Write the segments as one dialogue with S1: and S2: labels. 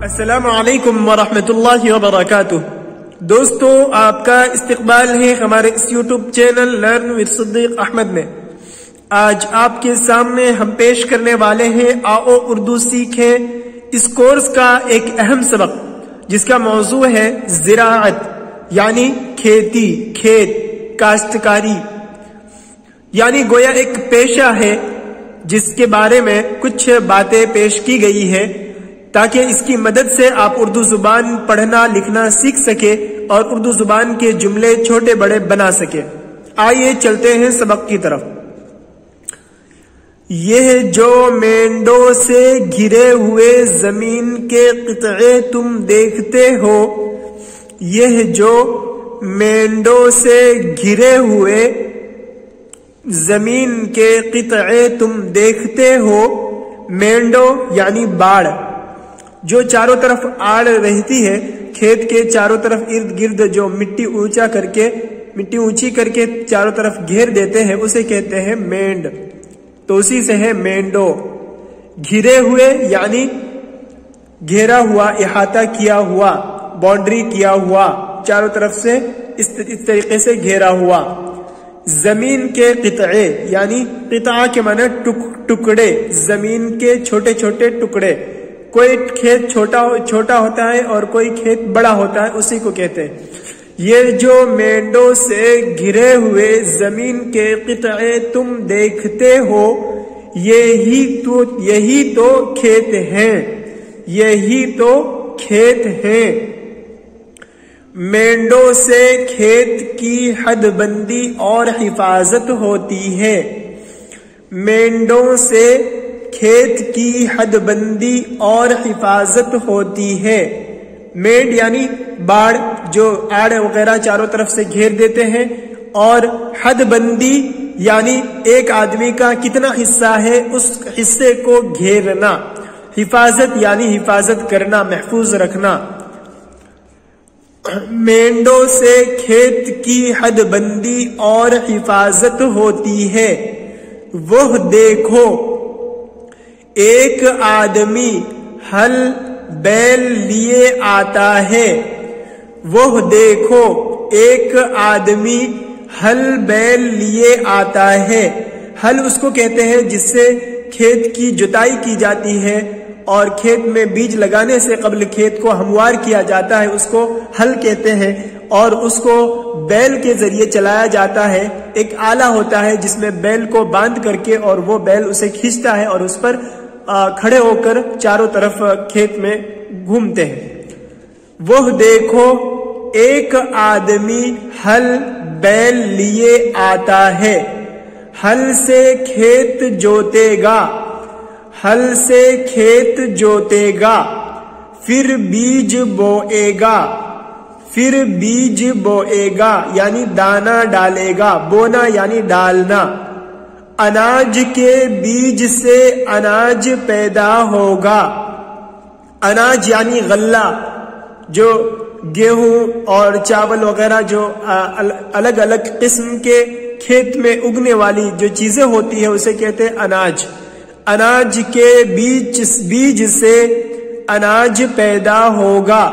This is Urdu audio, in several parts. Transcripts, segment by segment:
S1: السلام علیکم ورحمۃ اللہ وبرکاتہ۔ دوستو، آپ کا استقبال ہے ہمارے اس یوٹیوب چینل لرن ود صدیق احمد میں۔ آج آپ کے سامنے ہم پیش کرنے والے ہیں آؤ اردو سیکھیں اس کورس کا ایک اہم سبق، جس کا موضوع ہے زراعت، یعنی کھیتی، کھیت، کاشتکاری، یعنی گویا ایک پیشہ ہے جس کے بارے میں کچھ باتیں پیش کی گئی ہے تاکہ اس کی مدد سے آپ اردو زبان پڑھنا لکھنا سیکھ سکے اور اردو زبان کے جملے چھوٹے بڑے بنا سکے۔ آئیے چلتے ہیں سبق کی طرف۔ یہ جو مینڈوں سے گھرے ہوئے زمین کے قطعے تم دیکھتے ہو، یہ جو مینڈوں سے گھرے ہوئے زمین کے قطعے تم دیکھتے ہو، مینڈو یعنی باڑ، جو چاروں طرف آڑ رہتی ہے، کھیت کے چاروں طرف ارد گرد جو مٹی اونچی کر کے چاروں طرف گھیر دیتے ہیں، اسے کہتے ہیں مینڈ، تو اسی سے ہے مینڈو۔ گھرے ہوئے یعنی گھیرا ہوا، احاطہ کیا ہوا، باؤنڈری کیا ہوا، چاروں طرف سے اس طریقے سے گھیرا ہوا۔ زمین کے قطعے یعنی قطعہ کے معنی ٹکڑے، زمین کے چھوٹے چھوٹے ٹکڑے۔ کوئی کھیت چھوٹا ہوتا ہے اور کوئی کھیت بڑا ہوتا ہے، اسی کو کہتے ہیں۔ یہ جو مینڈوں سے گھرے ہوئے زمین کے قطعے تم دیکھتے ہو، یہی تو کھیت ہیں، یہی تو کھیت ہیں۔ مینڈوں سے کھیت کی حد بندی اور حفاظت ہوتی ہے۔ مینڈوں سے کھیت کی حد بندی اور حفاظت ہوتی ہے۔ مینڈ یعنی باڑ، جو آڑ وغیرہ چاروں طرف سے گھیر دیتے ہیں، اور حد بندی یعنی ایک آدمی کا کتنا حصہ ہے اس حصے کو گھیرنا۔ حفاظت یعنی حفاظت کرنا، محفوظ رکھنا۔ مینڈوں سے کھیت کی حد بندی اور حفاظت ہوتی ہے۔ وہ دیکھو، ایک آدمی ہل بیل لیے آتا ہے۔ وہ دیکھو، ایک آدمی ہل بیل لیے آتا ہے۔ ہل اس کو کہتے ہیں جس سے کھیت کی جتائی کی جاتی ہے اور کھیت میں بیج لگانے سے قبل کھیت کو ہموار کیا جاتا ہے، اس کو ہل کہتے ہیں، اور اس کو بیل کے ذریعے چلایا جاتا ہے۔ ایک آلہ ہوتا ہے جس میں بیل کو باندھ کر کے اور وہ بیل اسے کھینچتا ہے اور اس پر کھڑے ہو کر چاروں طرف کھیت میں گھومتے ہیں۔ وہ دیکھو، ایک آدمی ہل بیل لیے آتا ہے۔ ہل سے کھیت جوتے گا، ہل سے کھیت جوتے گا، پھر بیج بوئے گا، پھر بیج بوئے گا یعنی دانا ڈالے گا، بونا یعنی ڈالنا۔ اناج کے بیج سے اناج پیدا ہوگا۔ اناج یعنی غلہ، جو گیہوں اور چاول وغیرہ جو الگ الگ قسم کے کھیت میں اگنے والی جو چیزیں ہوتی ہے اسے کہتے ہیں اناج۔ اناج کے بیج سے اناج پیدا ہوگا،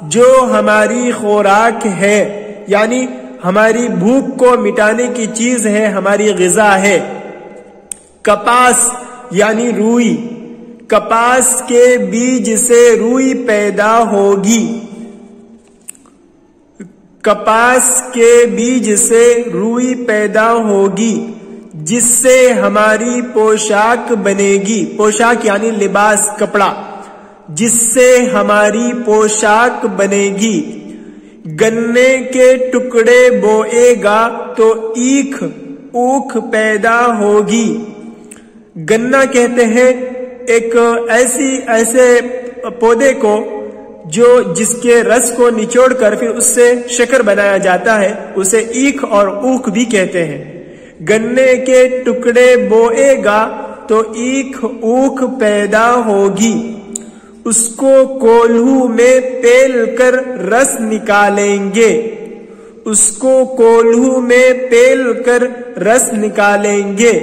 S1: جو ہماری خوراک ہے، یعنی ہماری بھوک کو مٹانے کی چیز ہے، ہماری غذا ہے۔ کپاس یعنی روئی، کپاس کے بیج سے روئی پیدا ہوگی، کپاس کے بیج سے روئی پیدا ہوگی، جس سے ہماری پوشاک بنے گی۔ پوشاک یعنی لباس، کپڑا، جس سے ہماری پوشاک بنے گی۔ گنے کے ٹکڑے بوئے گا تو اوکھ پیدا ہوگی۔ گنا کہتے ہیں ایک ایسے پودے کو جس کے رس کو نچوڑ کر پھر اس سے شکر بنایا جاتا ہے، اسے ایکھ اور اوکھ بھی کہتے ہیں۔ گنے کے ٹکڑے بوئے گا تو اوکھ پیدا ہوگی، اس کو کولہو میں پیل کر رس نکالیں گے، اس کو کولہو میں پیل کر رس نکالیں گے۔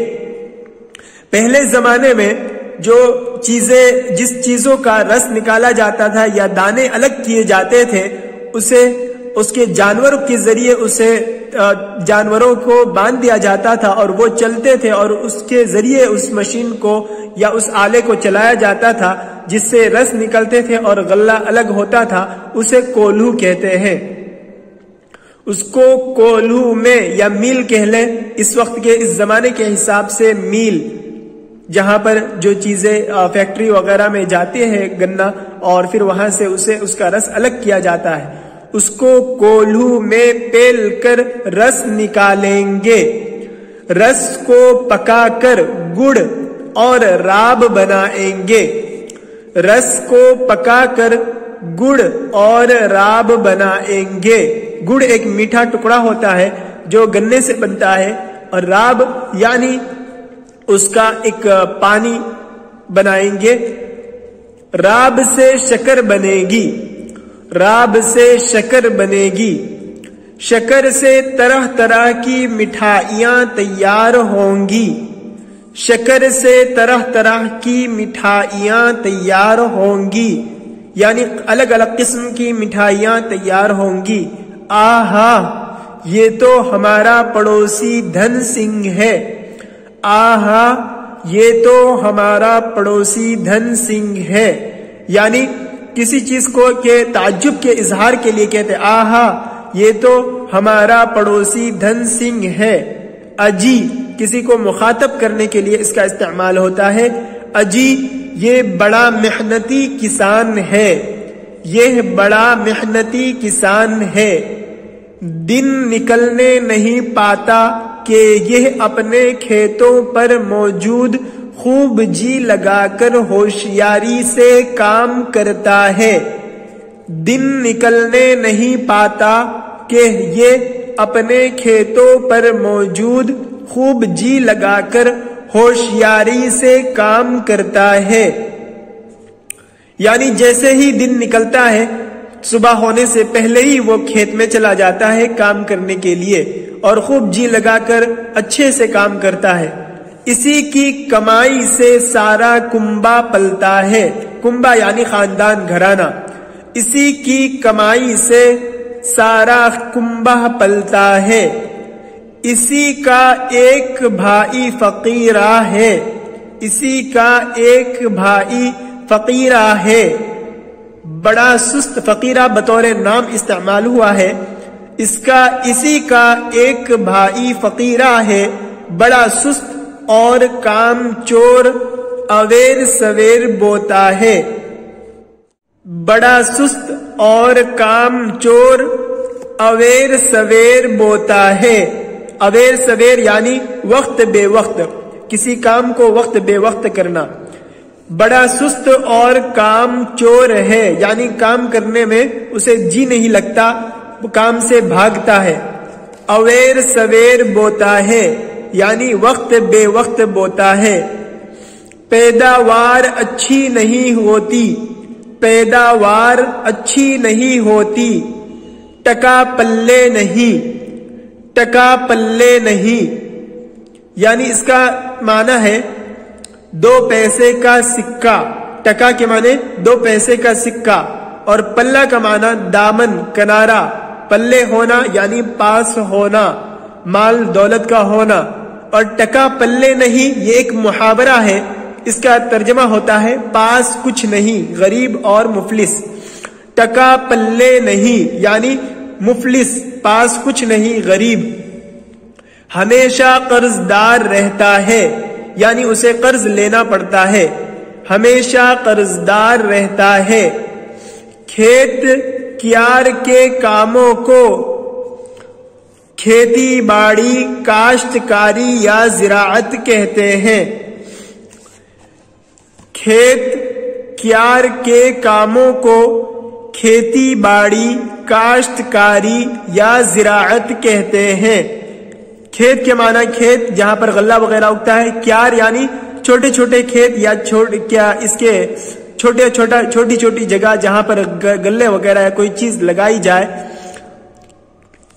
S1: پہلے زمانے میں جو چیزیں جس چیزوں کا رس نکالا جاتا تھا یا دانے الگ کیے جاتے تھے اسے اس کے جانوروں کے ذریعے اسے جانوروں کو باندھ دیا جاتا تھا اور وہ چلتے تھے اور اس کے ذریعے اس مشین کو یا اس آلے کو چلایا جاتا تھا جس سے رس نکلتے تھے اور غلہ الگ ہوتا تھا، اسے کولہو کہتے ہیں۔ اس کو کولہو میں یا میل کہہ لیں، اس وقت کے اس زمانے کے حساب سے میل، جہاں پر جو چیزیں فیکٹری وغیرہ میں جاتے ہیں گنا اور پھر وہاں سے اس کا رس الگ کیا جاتا ہے، اس کو کولہو میں پیل کر رس نکالیں گے۔ رس کو پکا کر گڑ اور راب بنائیں گے۔ رس کو پکا کر گڑ اور راب بنائیں گے۔ گڑ ایک میٹھا ٹکڑا ہوتا ہے جو گنے سے بنتا ہے، اور راب یعنی اس کا ایک پانی بنائیں گے۔ راب سے شکر بنے گی۔ راب سے شکر بنے گی۔ شکر سے طرح طرح کی مٹھائیاں تیار ہوں گی۔ شکر سے طرح طرح کی مٹھائیاں تیار ہوں گی، یعنی الگ الگ قسم کی مٹھائیاں تیار ہوں گی۔ آہا، یہ تو ہمارا پڑوسی دھن سنگھ ہے۔ آہا، یہ تو ہمارا پڑوسی دھن سنگھ ہے، یعنی کسی چیز کو کہ تعجب کے اظہار کے لیے کہتے آہا، یہ تو ہمارا پڑوسی دھن سنگھ ہے۔ اجی، کسی کو مخاطب کرنے کے لیے اس کا استعمال ہوتا ہے۔ اجی، یہ بڑا محنتی کسان ہے۔ یہ بڑا محنتی کسان ہے۔ دن نکلنے نہیں پاتا کہ یہ اپنے کھیتوں پر موجود خوب جی لگا کر ہوشیاری سے کام کرتا ہے۔ دن نکلنے نہیں پاتا کہ یہ اپنے کھیتوں پر موجود خوب جی لگا کر ہوشیاری سے کام کرتا ہے، یعنی جیسے ہی دن نکلتا ہے صبح ہونے سے پہلے ہی وہ کھیت میں چلا جاتا ہے کام کرنے کے لیے اور خوب جی لگا کر اچھے سے کام کرتا ہے۔ اسی کی کمائی سے سارا کنبا پلتا ہے۔ کنبا یعنی خاندان، گھرانہ۔ اسی کی کمائی سے سارا کنبا پلتا ہے۔ اسی کا ایک بھائی فقیرہ ہے۔ اسی کا ایک بھائی فقیرہ ہے۔ بڑا سست، فقیرہ بطور نام استعمال ہوا ہے۔ اسی کا ایک بھائی فقیرہ ہے، بڑا سست اور کام چور، اویر سویر بوتا ہے۔ بڑا سست اور کام چور، اویر سویر بوتا ہے۔ اویر سویر یعنی وقت بے وقت، کسی کام کو وقت بے وقت کرنا۔ بڑا سست اور کام چور ہے، یعنی کام کرنے میں اسے جی نہیں لگتا، کام سے بھاگتا ہے۔ اویر سویر بوتا ہے یعنی وقت بے وقت بوتا ہے۔ پیداوار اچھی نہیں ہوتی۔ پیداوار اچھی نہیں ہوتی۔ ٹکا پلے نہیں۔ ٹکا پلے نہیں، یعنی اس کا معنی ہے 2 پیسے کا سکہ۔ ٹکا کے معنی 2 پیسے کا سکہ، اور پلہ کا معنی دامن، کنارہ۔ پلے ہونا یعنی پاس ہونا، مال دولت کا ہونا۔ اور ٹکا پلے نہیں یہ ایک محاورہ ہے، اس کا ترجمہ ہوتا ہے پاس کچھ نہیں، غریب اور مفلس۔ ٹکا پلے نہیں یعنی مفلس، پاس کچھ نہیں، غریب۔ ہمیشہ قرض دار رہتا ہے، یعنی اسے قرض لینا پڑتا ہے۔ ہمیشہ قرض دار رہتا ہے۔ کھیت کیار کے کاموں کو کھیتی باڑی، کاشتکاری یا زراعت کہتے ہیں۔ کھیت کیار کے کاموں کو کھیتی باڑی، کاشتکاری یا زراعت کہتے ہیں۔ کھیت کے معنی کھیت جہاں پر غلہ وغیرہ اگتا ہے، کیار یعنی چھوٹے چھوٹے کھیت یا اس کے چھوٹی چھوٹی جگہ جہاں پر گلے وغیرہ یا کوئی چیز لگائی جائے۔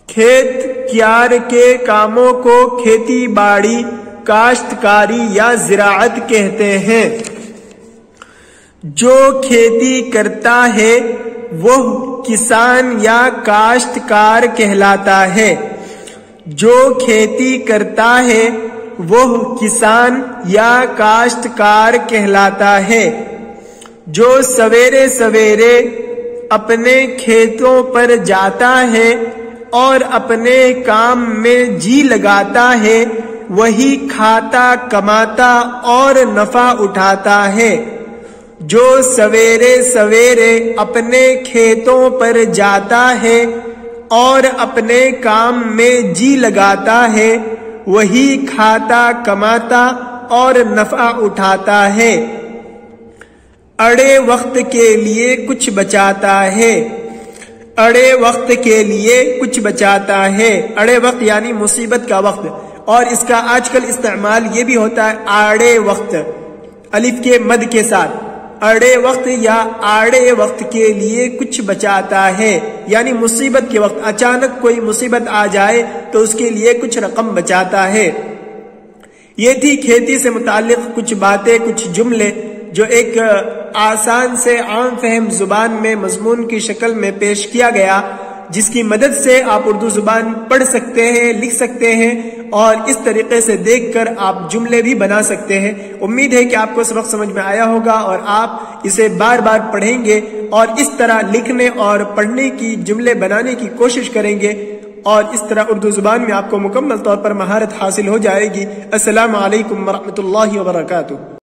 S1: کھیت کیار کے کاموں کو کھیتی باڑی، کاشتکاری یا زراعت کہتے ہیں۔ جو کھیتی کرتا ہے وہ کسان یا کاشتکار کہلاتا ہے. جو کھیتی کرتا ہے وہ کسان یا کاشتکار کہلاتا ہے. جو سویرے سویرے اپنے کھیتوں پر جاتا ہے اور اپنے کام میں جی لگاتا ہے وہی کھاتا کماتا اور نفع اٹھاتا ہے. جو سویرے سویرے اپنے کھیتوں پر جاتا ہے اور اپنے کام میں جی لگاتا ہے وہی کھاتا کماتا اور نفع اٹھاتا ہے. اڑے وقت کے لیے کچھ بچاتا ہے. اڑے وقت کے لیے کچھ بچاتا ہے. اڑے وقت یعنی مصیبت کا وقت، اور اس کا آج کل استعمال یہ بھی ہوتا ہے آڑے وقت، الف کے مد کے ساتھ. اڑے وقت یا آڑے وقت کے لیے کچھ بچاتا ہے یعنی مصیبت کے وقت، اچانک کوئی مصیبت آ جائے تو اس کے لیے کچھ رقم بچاتا ہے. یہ تھی کھیتی سے متعلق کچھ باتیں، کچھ جملے جو ایک آسان سے عام فہم زبان میں مضمون کی شکل میں پیش کیا گیا، جس کی مدد سے آپ اردو زبان پڑھ سکتے ہیں، لکھ سکتے ہیں، اور اس طریقے سے دیکھ کر آپ جملے بھی بنا سکتے ہیں. امید ہے کہ آپ کو سبق سمجھ میں آیا ہوگا اور آپ اسے بار بار پڑھیں گے اور اس طرح لکھنے اور پڑھنے کی، جملے بنانے کی کوشش کریں گے، اور اس طرح اردو زبان میں آپ کو مکمل طور پر مہارت حاصل ہو جائے گی. السلام علیکم ورحمۃ اللہ وبرکاتہ.